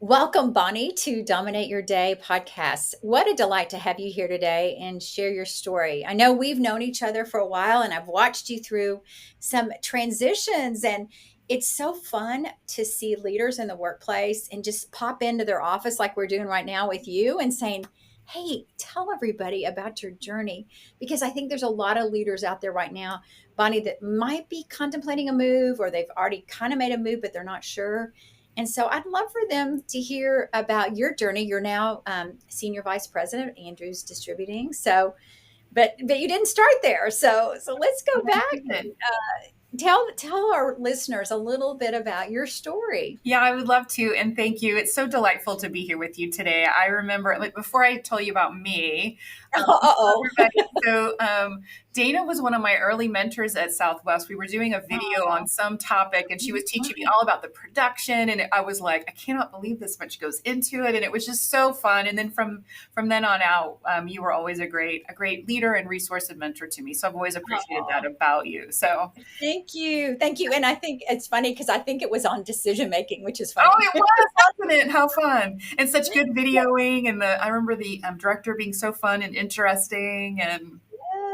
Welcome, Bonnie, to Dominate Your Day podcast. What a delight to have you here today and share your story. I know we've known each other for a while and I've watched you through some transitions, and it's so fun to see leaders in the workplace and just pop into their office like we're doing right now with you and saying, "Hey, tell everybody about your journey." Because I think there's a lot of leaders out there right now, Bonnie, that might be contemplating a move or they've already kind of made a move, but they're not sure. And so I'd love for them to hear about your journey. You're now senior vice president of Andrews Distributing. So, but you didn't start there. So let's go back and tell our listeners a little bit about your story. Yeah, I would love to. And thank you. It's so delightful to be here with you today. I remember, like, before I tell you about me, Uh-oh. everybody, Dana was one of my early mentors at Southwest. We were doing a video on some topic, and she was teaching me all about the production. And I was like, I cannot believe this much goes into it. And it was just so fun. And then from then on out, you were always a great leader and resource and mentor to me. So I've always appreciated that about you. So. Thank you. Thank you. And I think it's funny because I think it was on decision making, which is Oh, funny. it was, wasn't it? How fun. And such good videoing. And I remember the director being so fun and interesting. And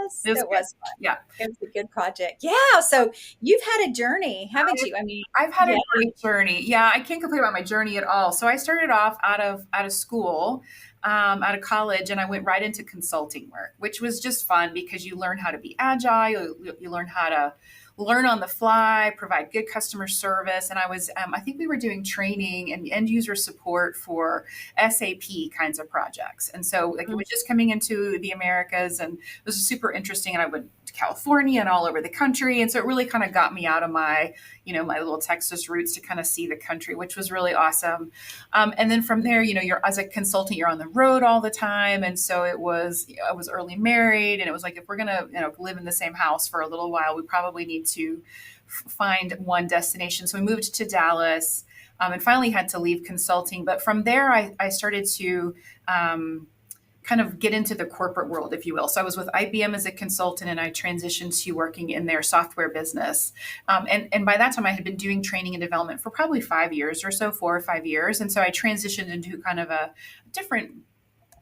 Yes, it was it good. was fun. Yeah. It was a good project. Yeah. So you've had a journey, haven't you? I mean, I've had a yeah. great journey. Yeah, I can't complain about my journey at all. So I started off out of school, out of college, and I went right into consulting work, which was just fun because you learn how to be agile, you learn how to learn on the fly, provide good customer service. And I think we were doing training and end user support for SAP kinds of projects. And so like it was just coming into the Americas, and it was super interesting. And I went to California and all over the country. And so it really kind of got me out of my little Texas roots to kind of see the country, which was really awesome. And then from there, you're as a consultant, you're on the road all the time. And so I was early married, and it was like, if we're going to, live in the same house for a little while, we probably need to find one destination. So we moved to Dallas, and finally had to leave consulting. But from there, I started to, kind of get into the corporate world, if you will. So I was with IBM as a consultant, and I transitioned to working in their software business. And by that time, I had been doing training and development for probably 5 years or so, 4 or 5 years. And so I transitioned into kind of a different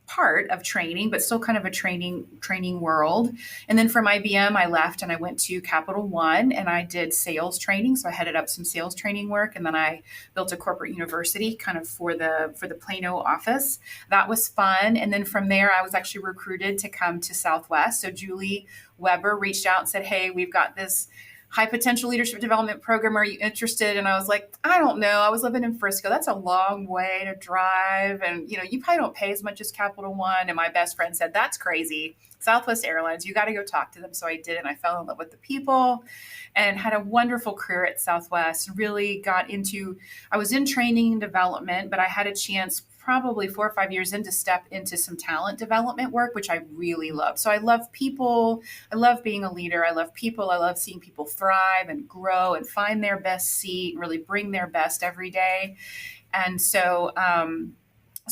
part of training, but still kind of a training world. And then from IBM, I left and I went to Capital One, and I did sales training. So I headed up some sales training work, and then I built a corporate university kind of for the Plano office. That was fun. And then from there, I was actually recruited to come to Southwest. So Julie Weber reached out and said, "Hey, we've got this high potential leadership development program. Are you interested?" And I was like, I don't know. I was living in Frisco. That's a long way to drive. And, you probably don't pay as much as Capital One. And my best friend said, "That's crazy. Southwest Airlines, you got to go talk to them." So I did. And I fell in love with the people and had a wonderful career at Southwest. I was in training and development, but I had a chance probably 4 or 5 years in to step into some talent development work, which I really love. So I love people. I love being a leader. I love people. I love seeing people thrive and grow and find their best seat and really bring their best every day. And so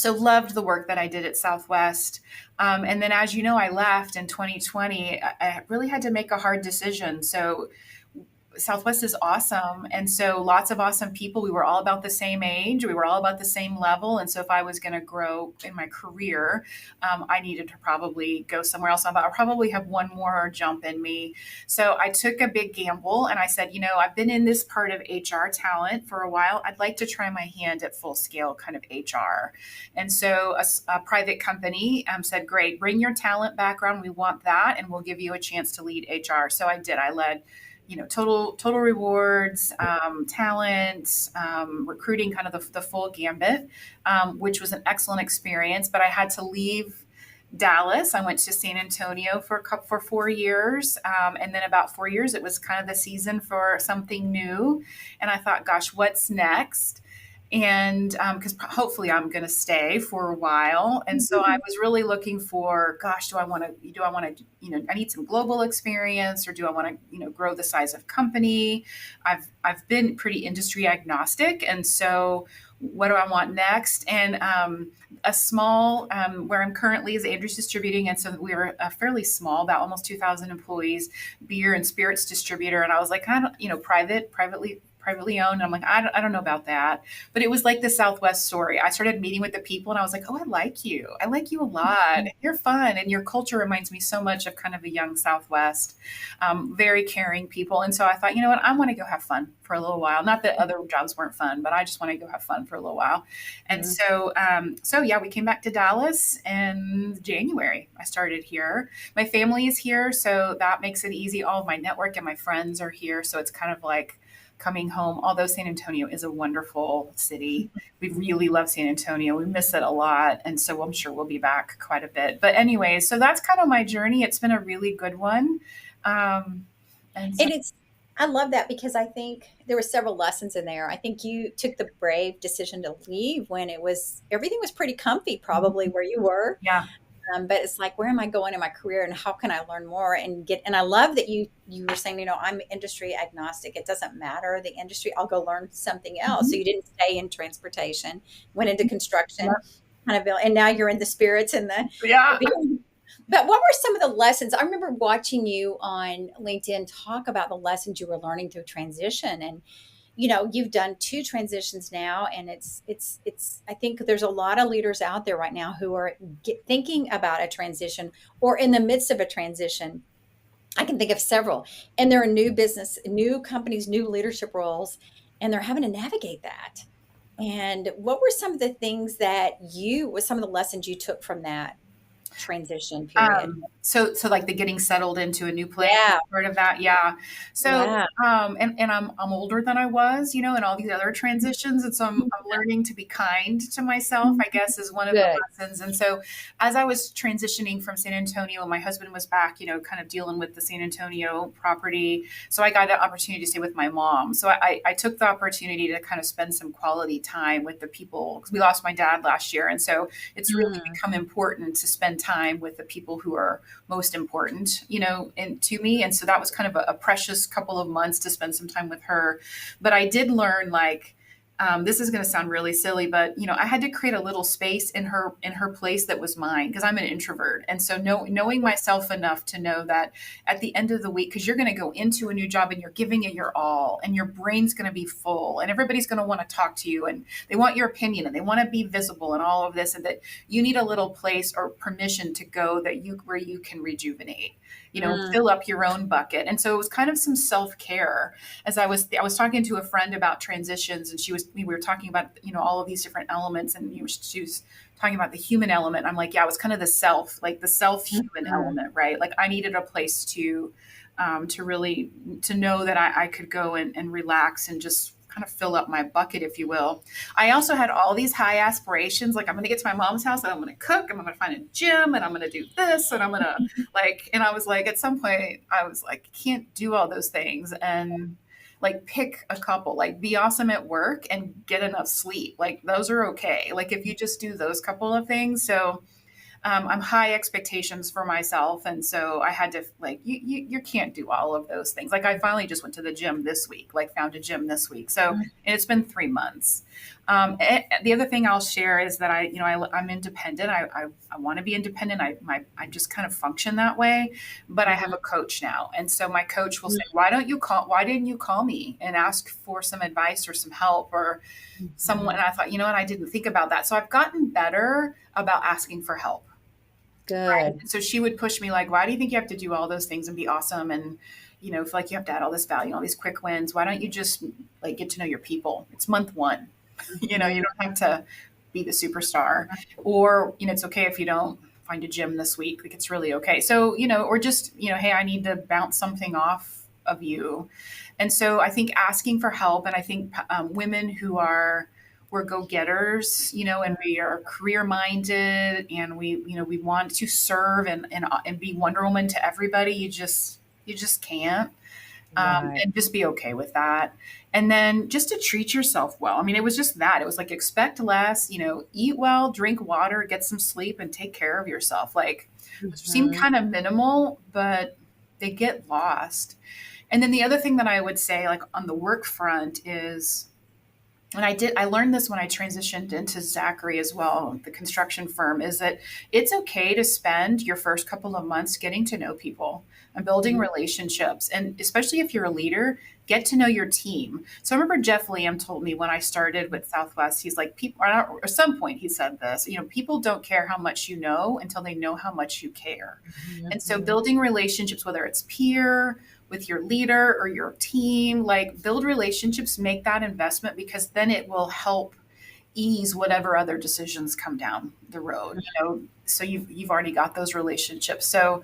loved the work that I did at Southwest. And then, as you know, I left in 2020. I really had to make a hard decision. So Southwest is awesome. And so lots of awesome people. We were all about the same age. We were all about the same level. And so if I was going to grow in my career, I needed to probably go somewhere else. I thought I'll probably have one more jump in me. So I took a big gamble, and I said, I've been in this part of HR talent for a while. I'd like to try my hand at full scale kind of HR. And so a private company said, "Great, bring your talent background. We want that. And we'll give you a chance to lead HR." So I did. I led total rewards, talent, recruiting, kind of the full gambit, which was an excellent experience. But I had to leave Dallas. I went to San Antonio for 4 years. And then about 4 years, it was kind of the season for something new. And I thought, gosh, what's next? And because hopefully I'm going to stay for a while. And so I was really looking for, gosh, do I want to, I need some global experience, or do I want to, grow the size of company? I've been pretty industry agnostic. And so what do I want next? And a small, where I'm currently is Andrews Distributing. And so we're a fairly small, about almost 2,000 employees, beer and spirits distributor. And I was like, I don't, privately owned. And I'm like, I don't know about that. But it was like the Southwest story. I started meeting with the people and I was like, oh, I like you. I like you a lot. You're fun. And your culture reminds me so much of kind of a young Southwest, very caring people. And so I thought, you know what, I want to go have fun for a little while. Not that other jobs weren't fun, but I just want to go have fun for a little while. And Mhm. so yeah, we came back to Dallas in January. I started here. My family is here, so that makes it easy. All of my network and my friends are here, so it's kind of like coming home. Although San Antonio is a wonderful city, we really love San Antonio. We miss it a lot, and so I'm sure we'll be back quite a bit. But anyways, so that's kind of my journey. It's been a really good one. Um, and so And it's I love that because I think there were several lessons in there. I think you took the brave decision to leave when everything was pretty comfy, probably where you were. yeah. But it's like, where am I going in my career, and how can I learn more and get? And I love that you were saying, I'm industry agnostic. It doesn't matter the industry. I'll go learn something else. So Mhm. you didn't stay in transportation, went into Yeah. construction, kind of, and now you're in the spirits and Yeah. the but what were some of the lessons? I remember watching you on LinkedIn talk about the lessons you were learning through transition. And, you've done two transitions now. And I think there's a lot of leaders out there right now who are thinking about a transition or in the midst of a transition. I can think of several, and they're in new business, new companies, new leadership roles, and they're having to navigate that. And what were some of the things was some of the lessons you took from that transition period? So like the getting settled into a new place, Yeah, part of that, yeah. So, yeah. and I'm older than I was, in all these other transitions, and so I'm learning to be kind to myself, I guess, is one of the Good. lessons. And so, as I was transitioning from San Antonio, and my husband was back, kind of dealing with the San Antonio property, so I got an opportunity to stay with my mom. So I took the opportunity to kind of spend some quality time with the people because we lost my dad last year, and so it's really Mm, become important to spend time with the people who are most important, and to me. And so that was kind of a precious couple of months to spend some time with her. But I did learn like, this is going to sound really silly, but I had to create a little space in her place that was mine because I'm an introvert, and so knowing myself enough to know that at the end of the week, because you're going to go into a new job and you're giving it your all, and your brain's going to be full, and everybody's going to want to talk to you, and they want your opinion, and they want to be visible, and all of this, and that you need a little place or permission to go where you can rejuvenate, mm, fill up your own bucket. And so it was kind of some self-care. As I was talking to a friend about transitions, and we were talking about all of these different elements, and she was talking about the human element. I'm like, yeah, it was kind of the self-human mhm. element, right? Like I needed a place to really to know that I could go and relax and just kind of fill up my bucket, if you will. I also had all these high aspirations. Like I'm going to get to my mom's house and I'm going to cook and I'm going to find a gym and I'm going to do this and I'm going to and I was like, at some point I was like, can't do all those things. And like pick a couple, like be awesome at work and get enough sleep. Like those are okay. Like if you just do those couple of things. So I'm high expectations for myself, and so I had to like you can't do all of those things. Like I finally just went to the gym this week, like found a gym this week. So and it's been 3 months. The other thing I'll share is that I'm independent. I want to be independent. I just kind of function that way, but I have Mhm, a coach now, and so my coach will say, Why didn't you call me and ask for some advice or some help or someone?" mhm. And I thought, what, I didn't think about that. So I've gotten better about asking for help. Right. Good. And so she would push me like, why do you think you have to do all those things and be awesome? And, feel like you have to add all this value, all these quick wins. Why don't you just like get to know your people? It's month one. You Mhm. don't have to be the superstar. Or, it's okay if you don't find a gym this week. Like it's really okay. So, or just, hey, I need to bounce something off of you. And so I think asking for help, and I think women who are we're go-getters, and we are career minded, and we want to serve and be Wonder Woman to everybody. You just can't, Right. and just be okay with that. And then just to treat yourself well. I mean, it was just that. It was like expect less, eat well, drink water, get some sleep, and take care of yourself. Like, which seem Mhm. kind of minimal, but they get lost. And then the other thing that I would say, like on the work front, is, and I learned this when I transitioned into Zachary as well, the construction firm, is that it's okay to spend your first couple of months getting to know people and building Mhm. relationships. And especially if you're a leader, get to know your team. So I remember Jeff Liam told me when I started with Southwest, he's like, people, or at some point he said this, people don't care how much you know until they know how much you care. And so Mhm. building relationships, whether it's peer, with your leader or your team, like build relationships, make that investment because then it will help ease whatever other decisions come down the road, so you've already got those relationships. So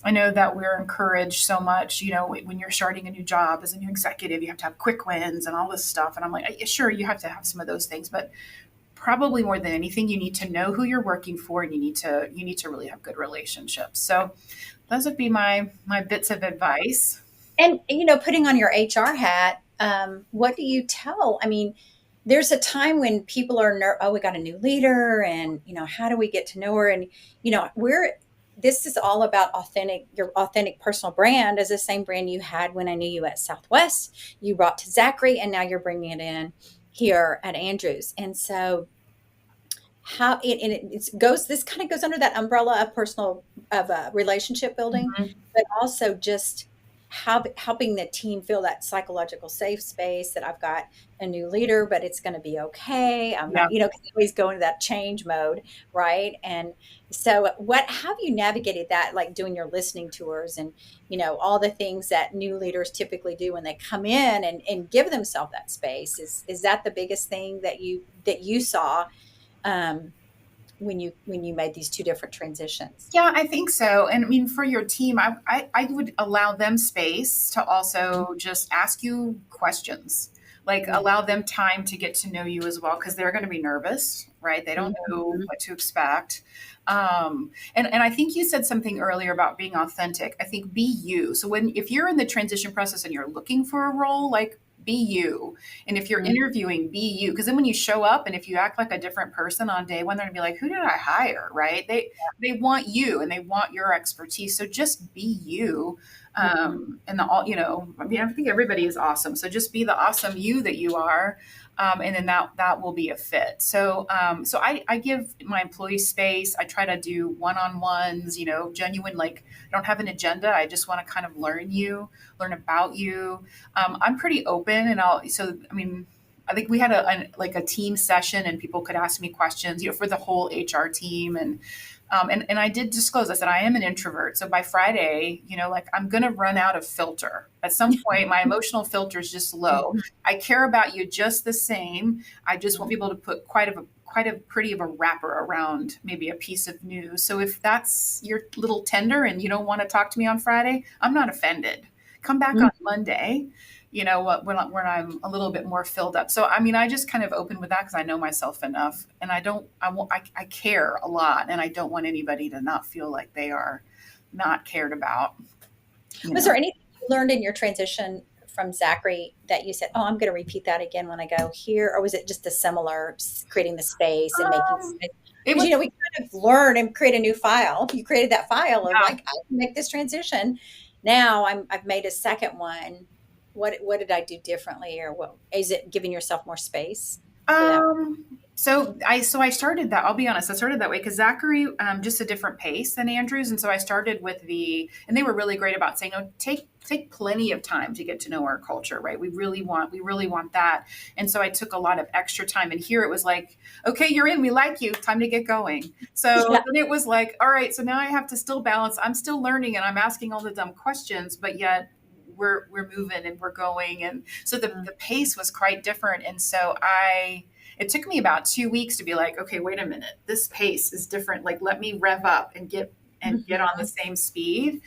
I know that we're encouraged so much, when you're starting a new job as a new executive, you have to have quick wins and all this stuff. And I'm like, sure, you have to have some of those things, but probably more than anything, you need to know who you're working for, and you need to really have good relationships. So those would be my bits of advice. And, putting on your HR hat, what do you tell? I mean, there's a time when people are, oh, we got a new leader, and, how do we get to know her? And, this is all about your authentic personal brand is the same brand you had when I knew you at Southwest. You brought to Zachary, and now you're bringing it in here at Andrews. And so, how it goes, this kind of goes under that umbrella of relationship building, Mhm. but also just helping the team feel that psychological safe space that I've got a new leader, but it's going to be okay. I'm Yeah. not, 'cause you always go into that change mode, right? And so what have you navigated that, like doing your listening tours and all the things that new leaders typically do when they come in and give themselves that space? Is that the biggest thing that you saw, um, when you made these two different transitions? Yeah, I think so. And I mean, for your team, I would allow them space to also just ask you questions, like Yeah. allow them time to get to know you as well, because they're going to be nervous, right? They don't know Mhm. what to expect. And I think you said something earlier about being authentic. I think be you. So if you're in the transition process and you're looking for a role, like be you. And if you're Mhm. interviewing, be you. Because then when you show up and if you act like a different person on day one, they're gonna be like, who did I hire? Right? They want you and they want your expertise. So just be you. Mhm. And I mean, I think everybody is awesome. So just be the awesome you that you are. And then that will be a fit. So I give my employees space. I try to do one-on-ones, genuine, like I don't have an agenda. I just want to kind of learn about you. I'm pretty open, and I mean, I think we had like a team session, and people could ask me questions, for the whole HR team, and I did disclose. I said I am an introvert, so by Friday, like I'm gonna run out of filter. At some point, my emotional filter is just low. Mhm. I care about you just the same. I just want Mhm. people to put quite a pretty of a wrapper around maybe a piece of news. So if that's your little tender and you don't want to talk to me on Friday, I'm not offended. Come back on Monday, when I'm a little bit more filled up. So I mean, I just kind of open with that because I know myself enough, and I care a lot, and I don't want anybody to not feel like they are not cared about. You Was know. there anything you learned in your transition from Zachary that you said, "Oh, I'm going to repeat that again when I go here," or was it just a similar, creating the space and making Um, space? it Because was we kind of learn and create a new file. You created that file of yeah. like, I can make this transition. Now I've made a second one. What did I do differently, or what is it? Giving yourself more space for that? So I started that. I'll be honest, I started that way because Zachary, just a different pace than Andrews, and so I started with and they were really great about saying, "Oh, take plenty of time to get to know our culture, right? We really want that." And so I took a lot of extra time. And here it was like, "Okay, you're in. We like you. Time to get going." So Yeah. then it was like, "All right, so now I have to still balance. I'm still learning, and I'm asking all the dumb questions, but yet." We're moving and we're going, and so the pace was quite different, and so it took me about 2 weeks to be like, okay, wait a minute, this pace is different. Like, let me rev up and get on the Mhm. same speed.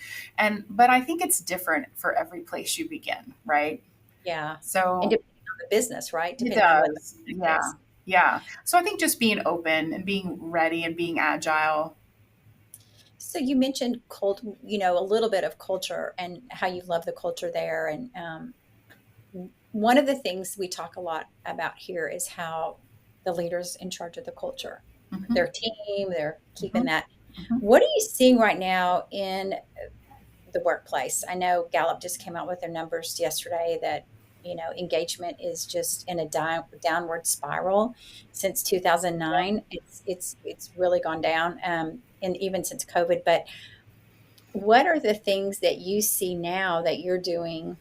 But I think it's different for every place you begin, right? Yeah. And So depending on the business, right? it Depending on what the does. project Yeah. is. Yeah. So I think just being open and being ready and being agile. So you mentioned a little bit of culture and how you love the culture there. And one of the things we talk a lot about here is how the leaders in charge of the culture, Hmm. their team, they're keeping Hmm. that. Hmm. What are you seeing right now in the workplace? I know Gallup just came out with their numbers yesterday that engagement is just in a downward spiral since Yeah. 2009. It's really gone down, and even since COVID. But what are the things that you see now that you're doing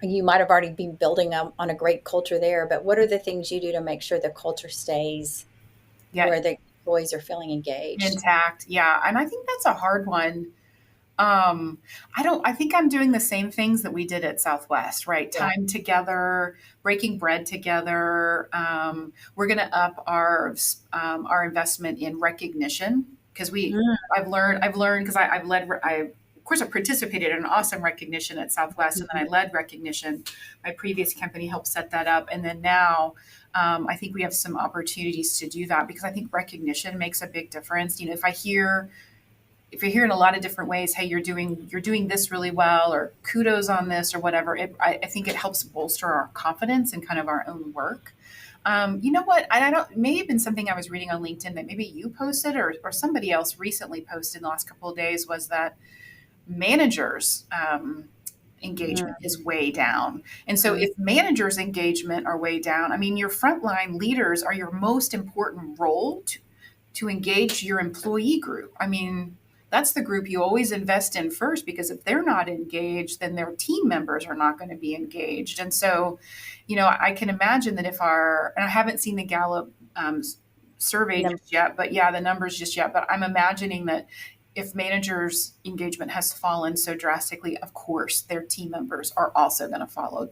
You might have already been building on a great culture there, but what are the things you do to make sure the culture stays Yeah, where the employees are feeling engaged? intact. Yeah, and I think that's a hard one. I think I'm doing the same things that we did at Southwest, right? Yeah. Time together, breaking bread together. We're going to up our investment in recognition because I've learned because of course I participated in awesome recognition at Southwest, and then I Mhm. led recognition. My previous company helped set that up, and then now I think we have some opportunities to do that because I think recognition makes a big difference. You know, if you're hearing a lot of different ways, hey, you're doing this really well, or kudos on this, or whatever, I think it helps bolster our confidence in kind of our own work. You know what? I don't. It may have been something I was reading on LinkedIn that maybe you posted or somebody else recently posted in the last couple of days was that managers engagement is way down. And so Mhm. if managers engagement are way down, I mean your frontline leaders are your most important role to engage your employee group. I mean, that's the group you always invest in first because if they're not engaged, then their team members are not going to be engaged. And so, I can imagine that and I haven't seen the Gallup survey Num- just yet, but yeah, the numbers just yet, but I'm imagining that if managers' engagement has fallen so drastically, of course, their team members are also going to follow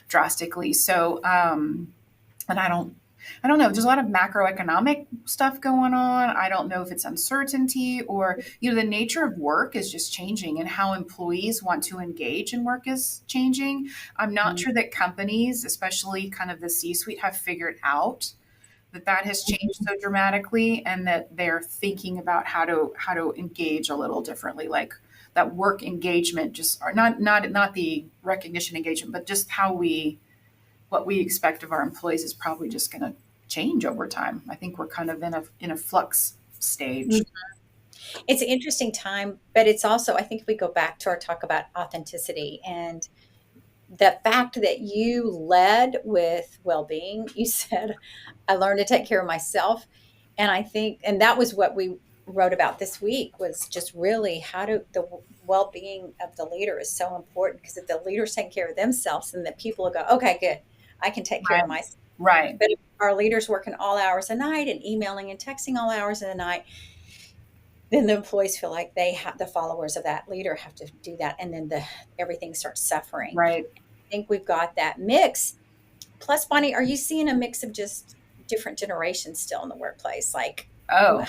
drastically. So, and I don't know. There's a lot of macroeconomic stuff going on. I don't know if it's uncertainty or, the nature of work is just changing and how employees want to engage in work is changing. I'm not Mhm. sure that companies, especially kind of the C-suite, have figured out that has changed so dramatically and that they're thinking about how to engage a little differently, like that work engagement, just or not the recognition engagement, but just what we expect of our employees is probably just going to change over time. I think we're kind of in a flux stage. Mhm. It's an interesting time, but it's also, I think if we go back to our talk about authenticity and the fact that you led with well-being, you said, I learned to take care of myself. And I think, and that was what we wrote about this week was just really how do the well-being of the leader is so important because if the leader's taking care of themselves, then the people will go, okay, good, I can take care Right. of myself. Right. But if our leaders working all hours of the night and emailing and texting all hours of the night, then the employees feel like they have the followers of that leader have to do that, and then the everything starts suffering. Right. I think we've got that mix. Plus, Bonnie, are you seeing a mix of just different generations still in the workplace? Like, Oh,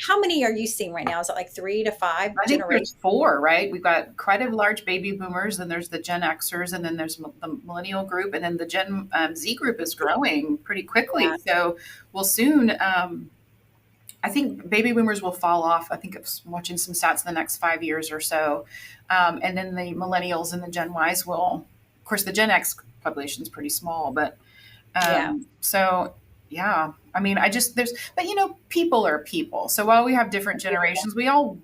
how many are you seeing right now? Is it like 3 to 5 I think generations? there's four, right? We've got quite a large baby boomers, and there's the Gen Xers, and then there's the millennial group, and then the Gen Z group is growing pretty quickly. Yeah, So we'll soon. I think baby boomers will fall off. I think I'm watching some stats in the next 5 years or so, and then the millennials and the Gen Ys will. Of course, the Gen X population is pretty small, but yeah, so yeah. I mean, but people are people. So while we have different generations, we all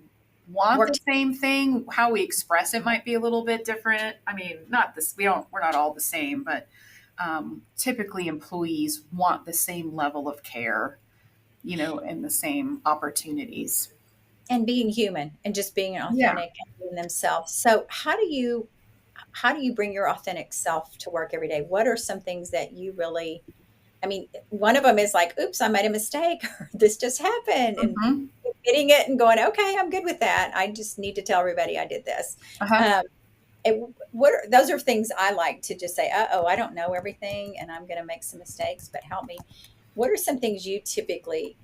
want work. the same thing. How we express it might be a little bit different. I mean, not this. We're not all the same, but typically employees want the same level of care, and the same opportunities. And being human and just being Yeah. authentic and being themselves. So, how do you bring your authentic self to work every day? What are some things that you really, I mean, one of them is like, oops, I made a mistake, or this just happened, and Hmm. getting it and going, okay, I'm good with that. I just need to tell everybody I did this. Uh-huh. Um, those are things I like to just say, oh, I don't know everything and I'm going to make some mistakes, but help me. What are some things you typically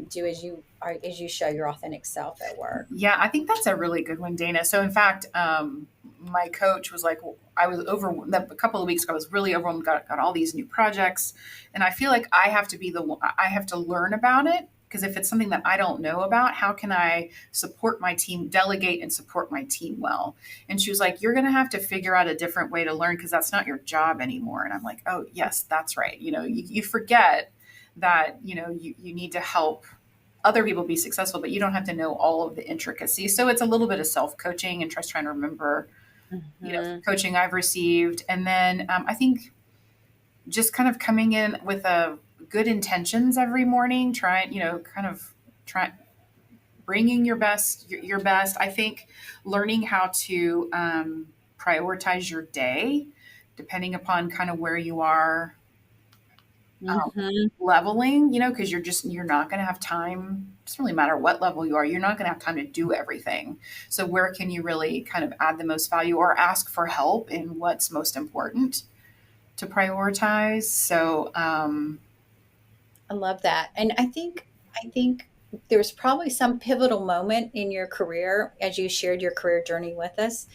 do as you show your authentic self at work? Yeah, I think that's a really good one, Dana. So, in fact, my coach was like, I was over a couple of weeks ago. I was really overwhelmed. Got all these new projects, and I feel like I have to be the one. I have to learn about it because if it's something that I don't know about, how can I support my team, delegate, and support my team well? And she was like, "You're going to have to figure out a different way to learn because that's not your job anymore." And I'm like, "Oh, yes, that's right." You forget that you need to help other people be successful, but you don't have to know all of the intricacies. So it's a little bit of self coaching and just trying to remember, Mhm. coaching I've received. And then I think just kind of coming in with a good intentions every morning, trying, kind of try bringing your best. I think learning how to prioritize your day depending upon kind of where you are um, Hmm. leveling, because you're not going to have time. It doesn't really matter what level you are. You're not going to have time to do everything. So where can you really kind of add the most value or ask for help in what's most important to prioritize? So, I love that. And I think there's probably some pivotal moment in your career as you shared your career journey with us.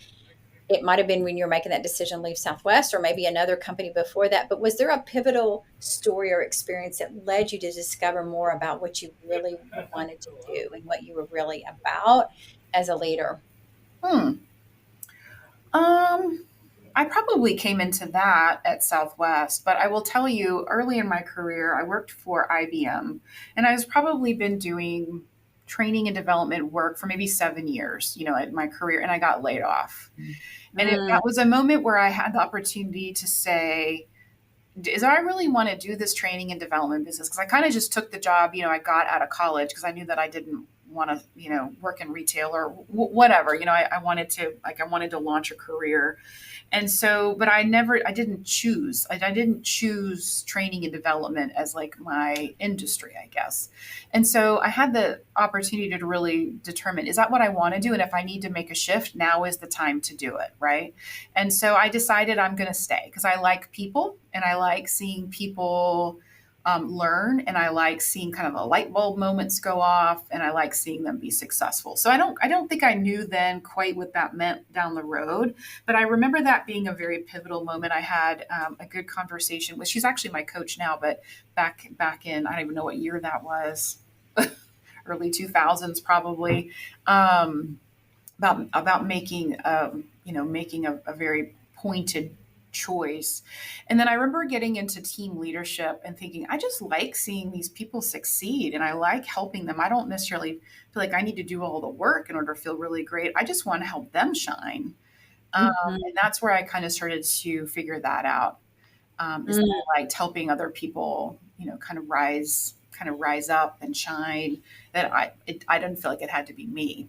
It might have been when you were making that decision to leave Southwest or maybe another company before that, but was there a pivotal story or experience that led you to discover more about what you really wanted to do and what you were really about as a leader? hmm. Um, I probably came into that at Southwest, but I will tell you, early in my career, I worked for IBM, and I was probably been doing training and development work for maybe 7 years, at my career, and I got laid off. And Mm, that was a moment where I had the opportunity to say, is I really want to do this training and development business? Because I kind of just took the job, I got out of college because I knew that I didn't want to, work in retail or whatever. I wanted to launch a career. And so, but I didn't choose, I didn't choose training and development as like my industry, I guess. And so I had the opportunity to really determine, is that what I want to do? And if I need to make a shift, now is the time to do it. Right. And so I decided I'm going to stay because I like people and I like seeing people learn, and I like seeing kind of the light bulb moments go off, and I like seeing them be successful. So I don't think I knew then quite what that meant down the road, but I remember that being a very pivotal moment. I had a good conversation with, she's actually my coach now, but back in, I don't even know what year that was, early 2000s probably, about making making a very pointed choice. And then I remember getting into team leadership and thinking, I just like seeing these people succeed and I like helping them. I don't necessarily feel like I need to do all the work in order to feel really great. I just want to help them shine. And mhm, that's where I kind of started to figure that out. Is that mm. I liked helping other people, kind of rise up and shine. That I didn't feel like it had to be me.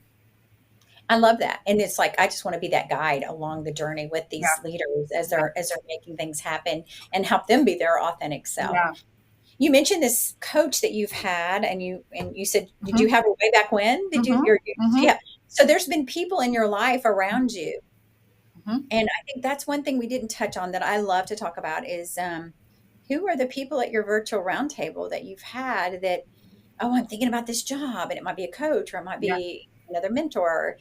I love that, and it's like, I just wanna be that guide along the journey with these Yeah, leaders as yeah, they're making things happen and help them be their authentic self. yeah. You mentioned this coach that you've had, and you said, did you Mhm, have her way back when? Did you mhm, or mhm, yeah. So there's been people in your life around you, mhm. and I think that's one thing we didn't touch on that I love to talk about is, who are the people at your virtual roundtable that you've had that, "Oh, I'm thinking about this job," and it might be a coach or it might Yeah. be another mentor.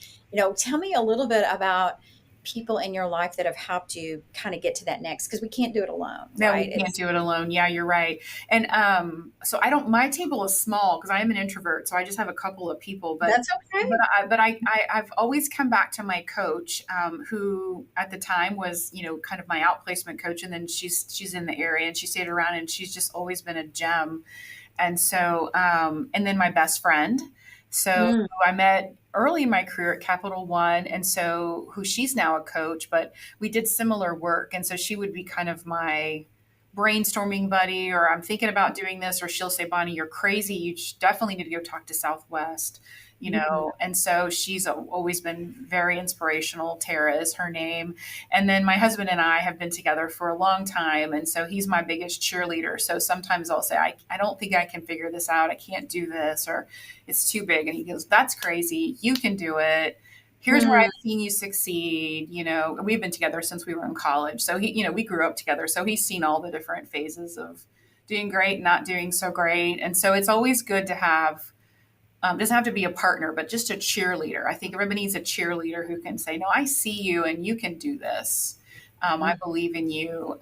Tell me a little bit about people in your life that have helped you kinda get to that next, because we can't do it alone, No, we right? can't It's do it alone. Yeah, you're right. And so I don't. My table is small because I am an introvert, so I just have a couple of people. But that's but okay. I, but I've always come back to my coach, who at the time was kind of my outplacement coach, and then she's in the area and she stayed around, and she's just always been a gem. And so, and then my best friend, so Mm, who I met early in my career at Capital One, and so who she's now a coach, but we did similar work, and so she would be kind of my brainstorming buddy, or I'm thinking about doing this, or she'll say, Bonnie, you're crazy. You definitely need to go talk to Southwest, mhm, and so she's always been very inspirational. Tara is her name. And then my husband and I have been together for a long time. And so he's my biggest cheerleader. So sometimes I'll say, I don't think I can figure this out. I can't do this, or it's too big. And he goes, that's crazy. You can do it. Here's where mm, I've seen you succeed. We've been together since we were in college. So we grew up together. So he's seen all the different phases of doing great, not doing so great. And so it's always good to have, doesn't have to be a partner, but just a cheerleader. I think everybody needs a cheerleader who can say, no, I see you and you can do this. I mm. believe in you.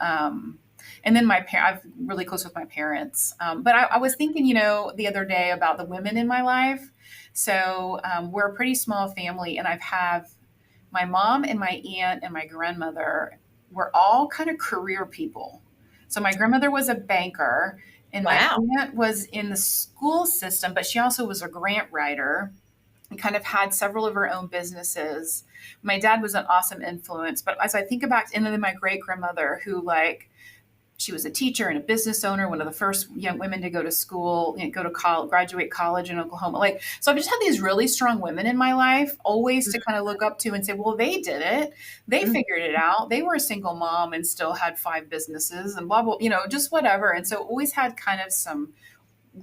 And then I'm really close with my parents. But I was thinking, the other day about the women in my life. So we're a pretty small family, and I've have my mom and my aunt and my grandmother were all kind of career people. So my grandmother was a banker, and my Wow. aunt was in the school system, but she also was a grant writer and kind of had several of her own businesses. My dad was an awesome influence, but as I think about, and then my great grandmother, who like she was a teacher and a business owner, one of the first young women to go to school, go to college, graduate college in Oklahoma. Like, so I've just had these really strong women in my life, always to kind of look up to and say, well, they did it. They Mhm. figured it out. They were a single mom and still had 5 businesses and blah, blah, just whatever. And so always had kind of some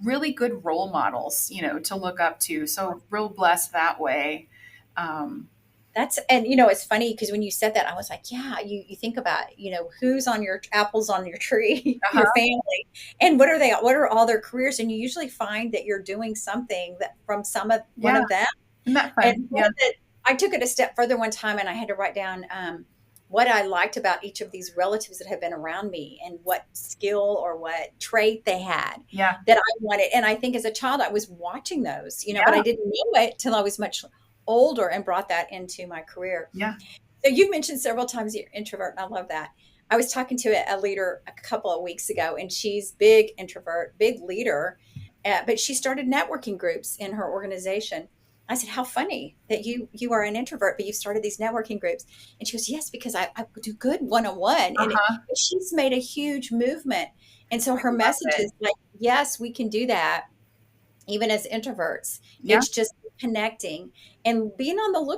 really good role models, to look up to. So real blessed that way. Um, That's, and it's funny because when you said that, I was like, yeah, you think about, who's on your apples on your tree, your uh-huh. family, and what are all their careers, and you usually find that you're doing something that from some of one Yeah. of them. Isn't that And fun? one Yeah. of the, I took it a step further one time, and I had to write down what I liked about each of these relatives that have been around me, and what skill or what trait they had Yeah. that I wanted. And I think as a child, I was watching those, but I Yeah. didn't know it till I was much older and brought that into my career. Yeah. So you mentioned several times you're introvert, and I love that. I was talking to a leader a couple of weeks ago, and she's big introvert, big leader, but she started networking groups in her organization. I said, "How funny that you are an introvert, but you started these networking groups." And she goes, "Yes, because I do good one on one." And Uh-huh. she's made a huge movement. And so I her love message it. is like, "Yes, we can do that, even as introverts. Yeah. It's just connecting and being on the lookout